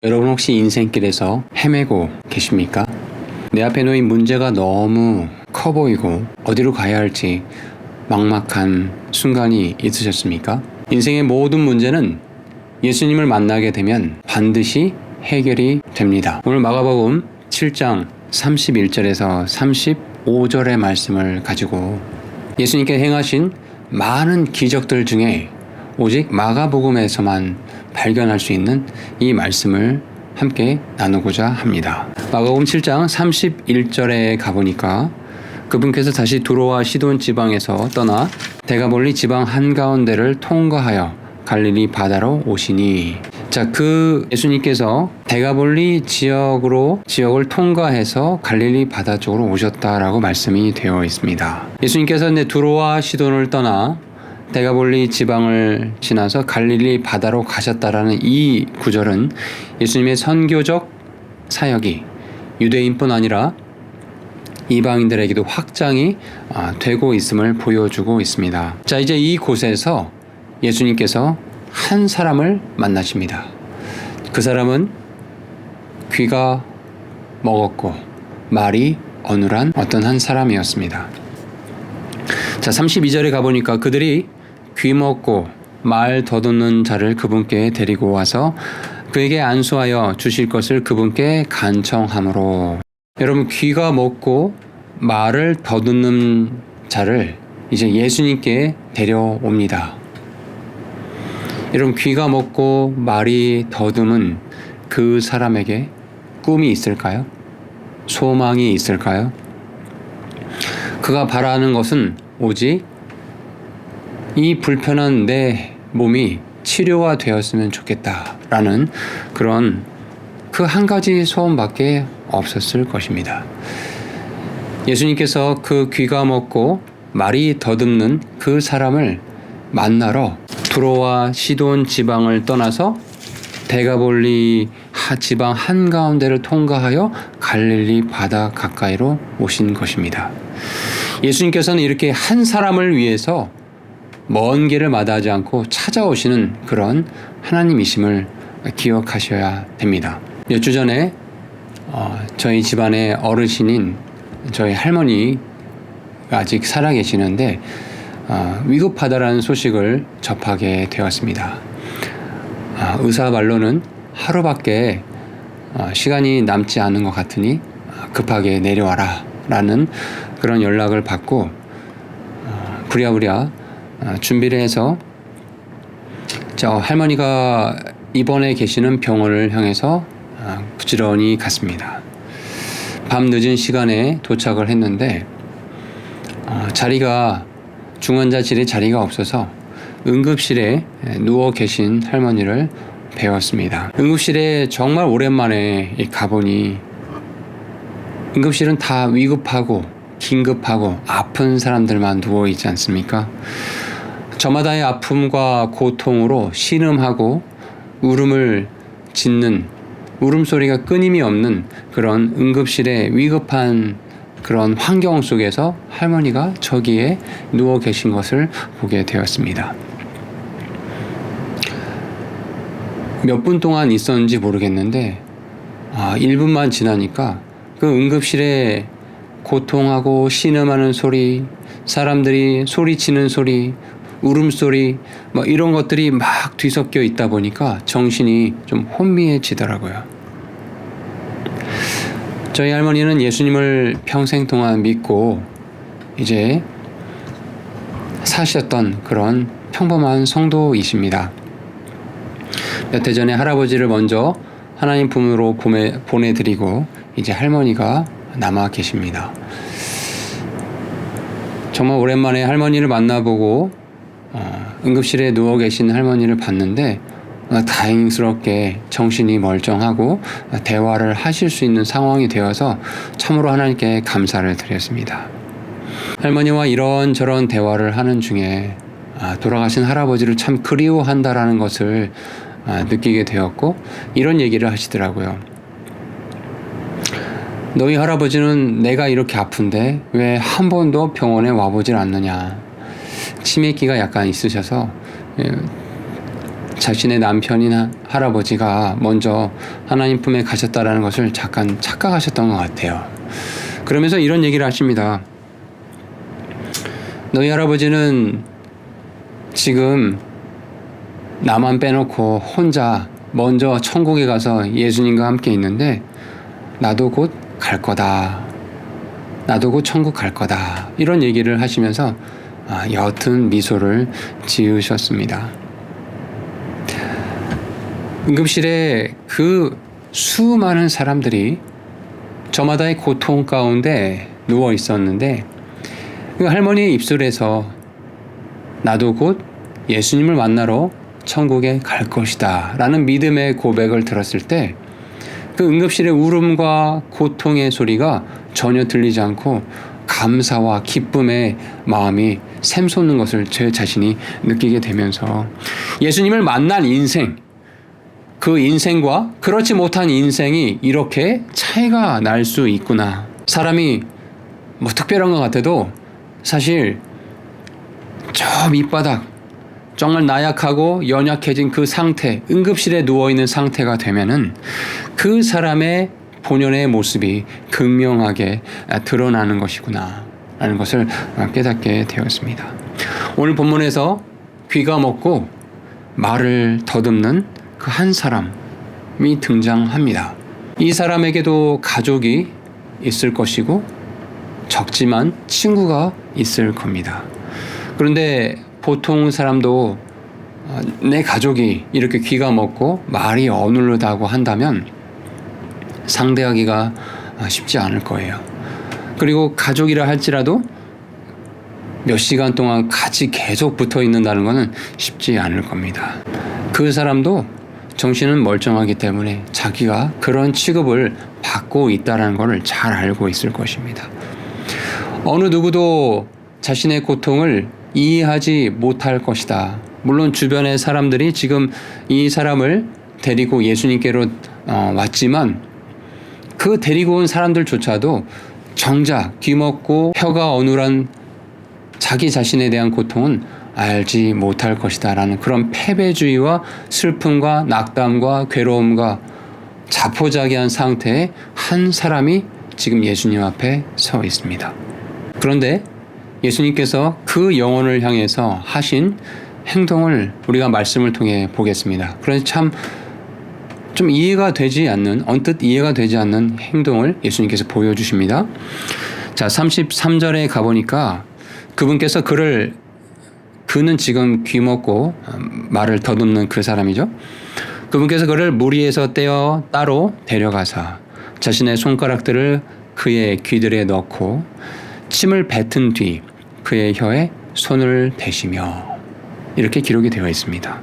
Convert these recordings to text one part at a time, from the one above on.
여러분 혹시 인생길에서 헤매고 계십니까? 내 앞에 놓인 문제가 너무 커 보이고 어디로 가야 할지 막막한 순간이 있으셨습니까? 인생의 모든 문제는 예수님을 만나게 되면 반드시 해결이 됩니다. 오늘 마가복음 7장 31절에서 35절의 말씀을 가지고 예수님께 행하신 많은 기적들 중에 오직 마가복음에서만 발견할 수 있는 이 말씀을 함께 나누고자 합니다. 마가복음 7장 31절에 가보니까 그분께서 다시 두로와 시돈 지방에서 떠나 데가볼리 지방 한가운데를 통과하여 갈릴리 바다로 오시니, 자, 그 예수님께서 데가볼리 지역을 통과해서 갈릴리 바다 쪽으로 오셨다라고 말씀이 되어 있습니다. 예수님께서 두로와 시돈을 떠나 데가볼리 지방을 지나서 갈릴리 바다로 가셨다라는 이 구절은 예수님의 선교적 사역이 유대인뿐 아니라 이방인들에게도 확장이 되고 있음을 보여주고 있습니다. 자, 이제 이곳에서 예수님께서 한 사람을 만나십니다. 그 사람은 귀가 먹었고 말이 어눌한 어떤 한 사람이었습니다. 자, 32절에 가보니까 그들이 귀 먹고 말 더듬는 자를 그분께 데리고 와서 그에게 안수하여 주실 것을 그분께 간청하므로, 여러분, 귀가 먹고 말을 더듬는 자를 이제 예수님께 데려옵니다. 여러분, 귀가 먹고 말이 더듬은 그 사람에게 꿈이 있을까요? 소망이 있을까요? 그가 바라는 것은 오직 이 불편한 내 몸이 치료가 되었으면 좋겠다라는 그런 그 한 가지 소원밖에 없었을 것입니다. 예수님께서 그 귀가 먹고 말이 더듬는 그 사람을 만나러 두로와 시돈 지방을 떠나서 데가볼리 지방 한가운데를 통과하여 갈릴리 바다 가까이로 오신 것입니다. 예수님께서는 이렇게 한 사람을 위해서 먼 길을 마다하지 않고 찾아오시는 그런 하나님이심을 기억하셔야 됩니다. 몇 주 전에 저희 집안의 어르신인 저희 할머니가 아직 살아계시는데 위급하다라는 소식을 접하게 되었습니다. 의사 말로는 하루밖에 시간이 남지 않은 것 같으니 급하게 내려와라 라는 그런 연락을 받고 부랴부랴 준비를 해서 저 할머니가 입원해 계시는 병원을 향해서 부지런히 갔습니다. 밤 늦은 시간에 도착을 했는데 중환자실에 자리가 없어서 응급실에 누워 계신 할머니를 배웠습니다. 응급실에 정말 오랜만에 가보니 응급실은 다 위급하고 긴급하고 아픈 사람들만 누워 있지 않습니까? 저마다의 아픔과 고통으로 신음하고 울음을 짓는 울음소리가 끊임이 없는 그런 응급실의 위급한 그런 환경 속에서 할머니가 저기에 누워 계신 것을 보게 되었습니다. 몇 분 동안 있었는지 모르겠는데 1분만 지나니까 그 응급실에 고통하고 신음하는 소리, 사람들이 소리치는 소리, 울음소리 이런 것들이 막 뒤섞여 있다 보니까 정신이 좀 혼미해지더라고요. 저희 할머니는 예수님을 평생 동안 믿고 이제 사셨던 그런 평범한 성도이십니다. 몇 해 전에 할아버지를 먼저 하나님 품으로 보내드리고 이제 할머니가 남아 계십니다. 정말 오랜만에 할머니를 만나보고 응급실에 누워 계신 할머니를 봤는데 다행스럽게 정신이 멀쩡하고 대화를 하실 수 있는 상황이 되어서 참으로 하나님께 감사를 드렸습니다. 할머니와 이런저런 대화를 하는 중에 돌아가신 할아버지를 참 그리워한다라는 것을 느끼게 되었고, 이런 얘기를 하시더라고요. 너희 할아버지는 내가 이렇게 아픈데 왜 한 번도 병원에 와보질 않느냐. 치매기가 약간 있으셔서 자신의 남편인 할아버지가 먼저 하나님 품에 가셨다라는 것을 잠깐 착각하셨던 것 같아요. 그러면서 이런 얘기를 하십니다. 너희 할아버지는 지금 나만 빼놓고 혼자 먼저 천국에 가서 예수님과 함께 있는데 나도 곧 갈 거다. 나도 곧 천국 갈 거다. 이런 얘기를 하시면서 옅은 미소를 지으셨습니다. 응급실에 그 수많은 사람들이 저마다의 고통 가운데 누워 있었는데 그 할머니의 입술에서 나도 곧 예수님을 만나러 천국에 갈 것이다 라는 믿음의 고백을 들었을 때 그 응급실의 울음과 고통의 소리가 전혀 들리지 않고 감사와 기쁨의 마음이 샘솟는 것을 제 자신이 느끼게 되면서 예수님을 만난 인생, 그 인생과 그렇지 못한 인생이 이렇게 차이가 날 수 있구나. 사람이 뭐 특별한 것 같아도 사실 저 밑바닥 정말 나약하고 연약해진 그 상태, 응급실에 누워있는 상태가 되면은 그 사람의 본연의 모습이 극명하게 드러나는 것이구나 라는 것을 깨닫게 되었습니다. 오늘 본문에서 귀가 먹고 말을 더듬는 그 한 사람이 등장합니다. 이 사람에게도 가족이 있을 것이고 적지만 친구가 있을 겁니다. 그런데 보통 사람도 내 가족이 이렇게 귀가 먹고 말이 어눌르다고 한다면 상대하기가 쉽지 않을 거예요. 그리고 가족이라 할지라도 몇 시간 동안 같이 계속 붙어 있는다는 것은 쉽지 않을 겁니다. 그 사람도 정신은 멀쩡하기 때문에 자기가 그런 취급을 받고 있다는 것을 잘 알고 있을 것입니다. 어느 누구도 자신의 고통을 이해하지 못할 것이다. 물론 주변의 사람들이 지금 이 사람을 데리고 예수님께로 왔지만 그 데리고 온 사람들조차도 정작 귀먹고 혀가 어눌한 자기 자신에 대한 고통은 알지 못할 것이다 라는 그런 패배주의와 슬픔과 낙담과 괴로움과 자포자기한 상태의 한 사람이 지금 예수님 앞에 서 있습니다. 그런데 예수님께서 그 영혼을 향해서 하신 행동을 우리가 말씀을 통해 보겠습니다. 그래서 참 좀 이해가 되지 않는, 언뜻 이해가 되지 않는 행동을 예수님께서 보여주십니다. 자, 33절에 가보니까 그분께서 그는 지금 귀먹고 말을 더듬는 그 사람이죠. 그분께서 그를 무리에서 떼어 따로 데려가사 자신의 손가락들을 그의 귀들에 넣고 침을 뱉은 뒤 그의 혀에 손을 대시며 이렇게 기록이 되어 있습니다.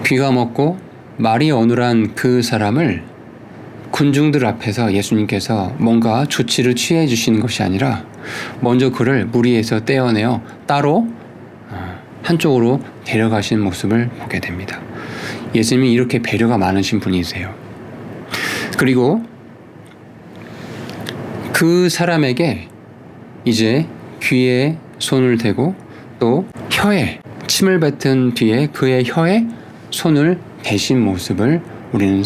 귀가 먹고 말이 어눌한 그 사람을 군중들 앞에서 예수님께서 뭔가 조치를 취해 주시는 것이 아니라 먼저 그를 무리에서 떼어내어 따로 한쪽으로 데려가신 모습을 보게 됩니다. 예수님이 이렇게 배려가 많으신 분이세요. 그리고 그 사람에게 이제 귀에 손을 대고 또 혀에 침을 뱉은 뒤에 그의 혀에 손을 대신 모습을 우리는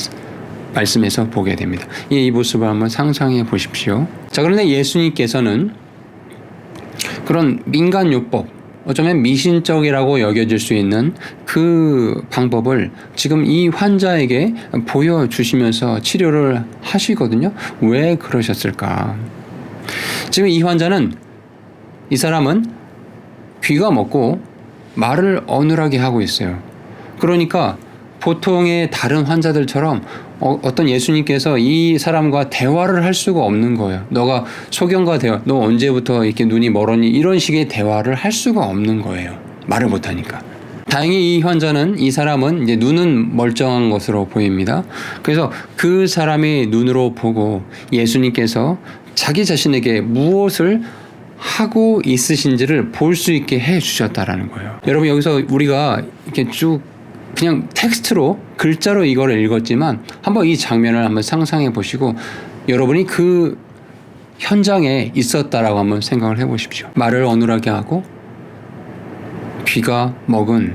말씀에서 보게 됩니다. 이 모습을 한번 상상해 보십시오. 자, 그런데 예수님께서는 그런 민간요법, 어쩌면 미신적이라고 여겨질 수 있는 그 방법을 지금 이 환자에게 보여주시면서 치료를 하시거든요. 왜 그러셨을까? 지금 이 환자는, 이 사람은 귀가 먹고 말을 어눌하게 하고 있어요. 그러니까 보통의 다른 환자들처럼 어떤 예수님께서 이 사람과 대화를 할 수가 없는 거예요. 너가 소경과 대화, 너 언제부터 이렇게 눈이 멀었니? 이런 식의 대화를 할 수가 없는 거예요. 말을 못하니까. 다행히 이 사람은 이제 눈은 멀쩡한 것으로 보입니다. 그래서 그 사람의 눈으로 보고 예수님께서 자기 자신에게 무엇을 하고 있으신지를 볼 수 있게 해 주셨다라는 거예요. 여러분, 여기서 우리가 이렇게 쭉 그냥 텍스트로 글자로 이걸 읽었지만 한번 이 장면을 한번 상상해 보시고 여러분이 그 현장에 있었다라고 한번 생각을 해 보십시오. 말을 어눌하게 하고 귀가 먹은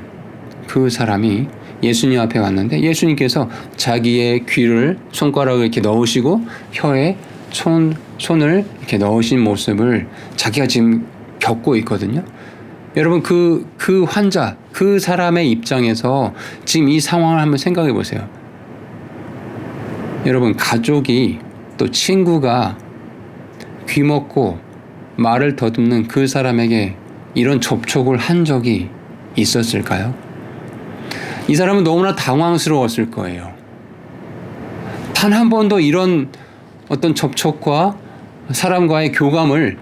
그 사람이 예수님 앞에 왔는데 예수님께서 자기의 귀를 손가락을 이렇게 넣으시고 혀에 손을 이렇게 넣으신 모습을 자기가 지금 겪고 있거든요. 여러분 그 환자, 그 사람의 입장에서 지금 이 상황을 한번 생각해 보세요. 여러분 가족이 또 친구가 귀먹고 말을 더듬는 그 사람에게 이런 접촉을 한 적이 있었을까요? 이 사람은 너무나 당황스러웠을 거예요. 단 한 번도 이런 어떤 접촉과 사람과의 교감을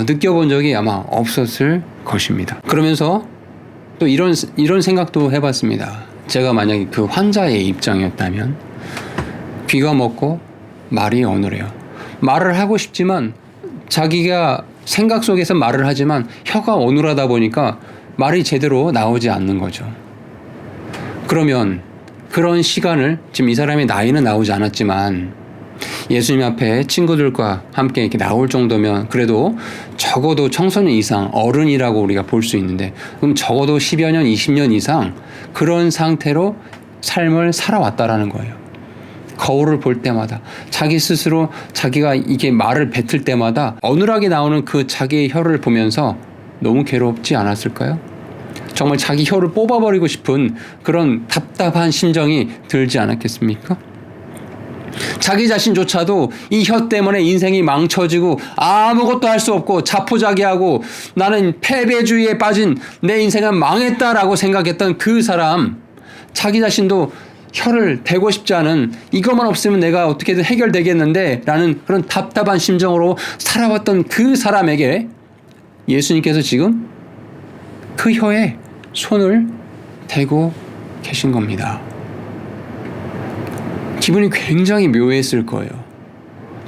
느껴본 적이 아마 없었을 것입니다. 그러면서 또 이런 생각도 해봤습니다. 제가 만약에 그 환자의 입장이었다면 귀가 먹고 말이 어눌해요. 말을 하고 싶지만 자기가 생각 속에서 말을 하지만 혀가 어눌하다 보니까 말이 제대로 나오지 않는 거죠. 그러면 그런 시간을 지금 이 사람의 나이는 나오지 않았지만 예수님 앞에 친구들과 함께 이렇게 나올 정도면 그래도 적어도 청소년 이상 어른이라고 우리가 볼 수 있는데 그럼 적어도 10여 년, 20년 이상 그런 상태로 삶을 살아왔다라는 거예요. 거울을 볼 때마다 자기 스스로 자기가 이게 말을 뱉을 때마다 어눌하게 나오는 그 자기의 혀를 보면서 너무 괴롭지 않았을까요? 정말 자기 혀를 뽑아버리고 싶은 그런 답답한 심정이 들지 않았겠습니까? 자기 자신조차도 이 혀 때문에 인생이 망쳐지고 아무것도 할 수 없고 자포자기하고 나는 패배주의에 빠진 내 인생은 망했다라고 생각했던 그 사람, 자기 자신도 혀를 대고 싶지 않은 이것만 없으면 내가 어떻게든 해결되겠는데 라는 그런 답답한 심정으로 살아왔던 그 사람에게 예수님께서 지금 그 혀에 손을 대고 계신 겁니다. 기분이 굉장히 묘했을 거예요.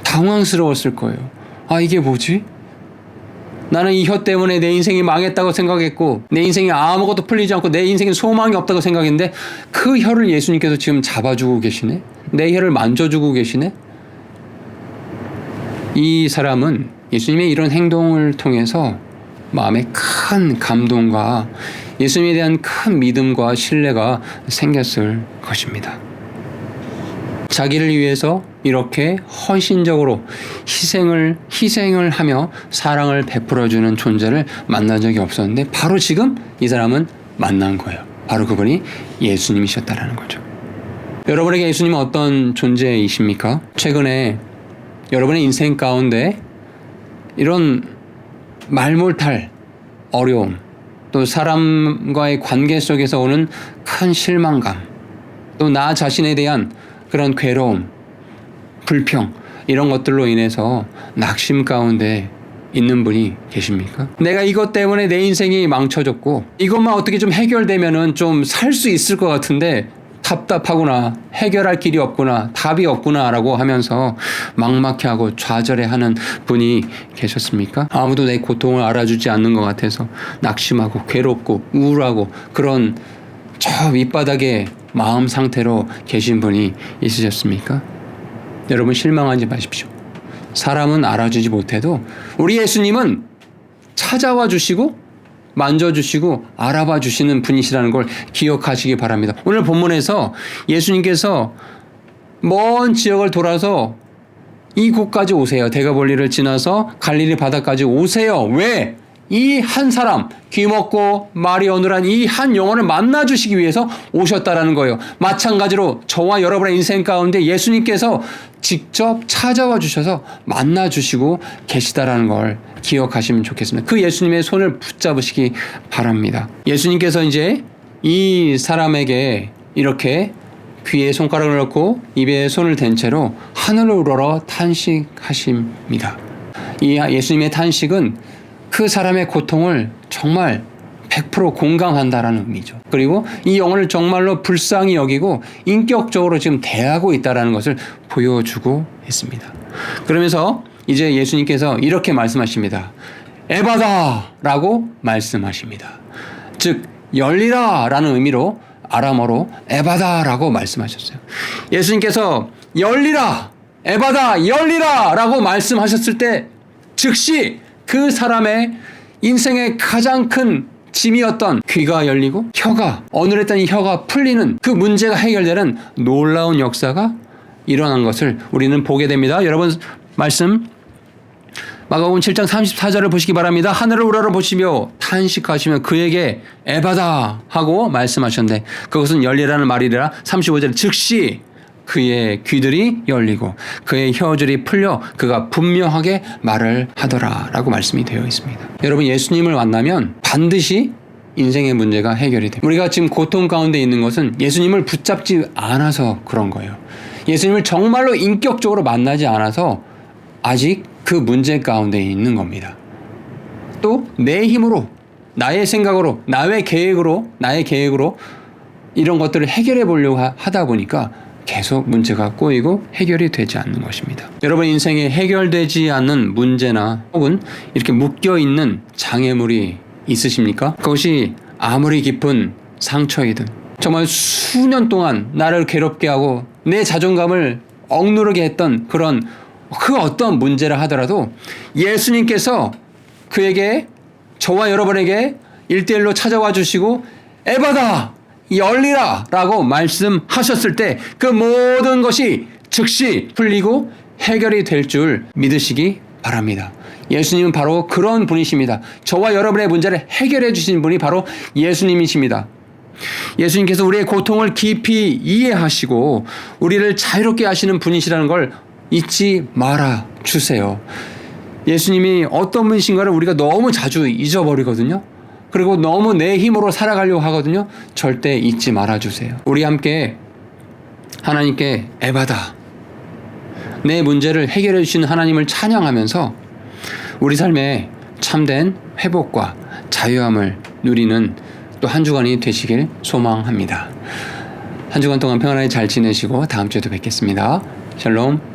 당황스러웠을 거예요. 아, 이게 뭐지? 나는 이 혀 때문에 내 인생이 망했다고 생각했고 내 인생이 아무것도 풀리지 않고 내 인생에 소망이 없다고 생각했는데 그 혀를 예수님께서 지금 잡아주고 계시네? 내 혀를 만져주고 계시네? 이 사람은 예수님의 이런 행동을 통해서 마음에 큰 감동과 예수님에 대한 큰 믿음과 신뢰가 생겼을 것입니다. 자기를 위해서 이렇게 헌신적으로 희생을 하며 사랑을 베풀어주는 존재를 만난 적이 없었는데 바로 지금 이 사람은 만난 거예요. 바로 그분이 예수님이셨다라는 거죠. 여러분에게 예수님은 어떤 존재이십니까? 최근에 여러분의 인생 가운데 이런 말 못할 어려움, 또 사람과의 관계 속에서 오는 큰 실망감, 또 나 자신에 대한 그런 괴로움, 불평 이런 것들로 인해서 낙심 가운데 있는 분이 계십니까? 내가 이것 때문에 내 인생이 망쳐졌고 이것만 어떻게 좀 해결되면은 좀 살 수 있을 것 같은데 답답하구나, 해결할 길이 없구나, 답이 없구나 라고 하면서 막막해하고 좌절해하는 분이 계셨습니까? 아무도 내 고통을 알아주지 않는 것 같아서 낙심하고 괴롭고 우울하고 그런 저 밑바닥의 마음 상태로 계신 분이 있으셨습니까? 여러분 실망하지 마십시오. 사람은 알아주지 못해도 우리 예수님은 찾아와 주시고 만져주시고 알아봐 주시는 분이시라는 걸 기억하시기 바랍니다. 오늘 본문에서 예수님께서 먼 지역을 돌아서 이곳까지 오세요. 대가볼리를 지나서 갈릴리 바다까지 오세요. 왜? 이 한 사람, 귀먹고 말이 어눌한 이 한 영혼을 만나주시기 위해서 오셨다라는 거예요. 마찬가지로 저와 여러분의 인생 가운데 예수님께서 직접 찾아와 주셔서 만나주시고 계시다라는 걸 기억하시면 좋겠습니다. 그 예수님의 손을 붙잡으시기 바랍니다. 예수님께서 이제 이 사람에게 이렇게 귀에 손가락을 넣고 입에 손을 댄 채로 하늘을 우러러 탄식하십니다. 이 예수님의 탄식은 그 사람의 고통을 정말 100% 공감한다라는 의미죠. 그리고 이 영혼을 정말로 불쌍히 여기고 인격적으로 지금 대하고 있다라는 것을 보여주고 있습니다. 그러면서 이제 예수님께서 이렇게 말씀하십니다. 에바다! 라고 말씀하십니다. 즉 열리라! 라는 의미로 아람어로 에바다! 라고 말씀하셨어요. 예수님께서 열리라! 에바다! 열리라! 라고 말씀하셨을 때 즉시 그 사람의 인생의 가장 큰 짐이었던 귀가 열리고 혀가 어눌했던 이 혀가 풀리는 그 문제가 해결되는 놀라운 역사가 일어난 것을 우리는 보게 됩니다. 여러분 말씀 마가복음 7장 34절을 보시기 바랍니다. 하늘을 우러러 보시며 탄식하시며 그에게 에바다 하고 말씀하셨는데 그것은 열리라는 말이라. 35절 즉시 그의 귀들이 열리고 그의 혀줄이 풀려 그가 분명하게 말을 하더라 라고 말씀이 되어 있습니다. 여러분 예수님을 만나면 반드시 인생의 문제가 해결이 됩니다. 우리가 지금 고통 가운데 있는 것은 예수님을 붙잡지 않아서 그런 거예요. 예수님을 정말로 인격적으로 만나지 않아서 아직 그 문제 가운데 있는 겁니다. 또 내 힘으로 나의 생각으로 나의 계획으로 이런 것들을 해결해 보려고 하다 보니까 계속 문제가 꼬이고 해결이 되지 않는 것입니다. 여러분 인생에 해결되지 않는 문제나 혹은 이렇게 묶여있는 장애물이 있으십니까? 그것이 아무리 깊은 상처이든 정말 수년 동안 나를 괴롭게 하고 내 자존감을 억누르게 했던 그런 그 어떤 문제라 하더라도 예수님께서 그에게 저와 여러분에게 1대1로 찾아와 주시고 에바다 열리라 라고 말씀하셨을 때 그 모든 것이 즉시 풀리고 해결이 될 줄 믿으시기 바랍니다. 예수님은 바로 그런 분이십니다. 저와 여러분의 문제를 해결해 주신 분이 바로 예수님이십니다. 예수님께서 우리의 고통을 깊이 이해하시고 우리를 자유롭게 하시는 분이시라는 걸 잊지 말아 주세요. 예수님이 어떤 분이신가를 우리가 너무 자주 잊어버리거든요. 그리고 너무 내 힘으로 살아가려고 하거든요. 절대 잊지 말아주세요. 우리 함께 하나님께 에바다 내 문제를 해결해 주시는 하나님을 찬양하면서 우리 삶에 참된 회복과 자유함을 누리는 또 한 주간이 되시길 소망합니다. 한 주간 동안 평안하게 잘 지내시고 다음 주에도 뵙겠습니다. 샬롬.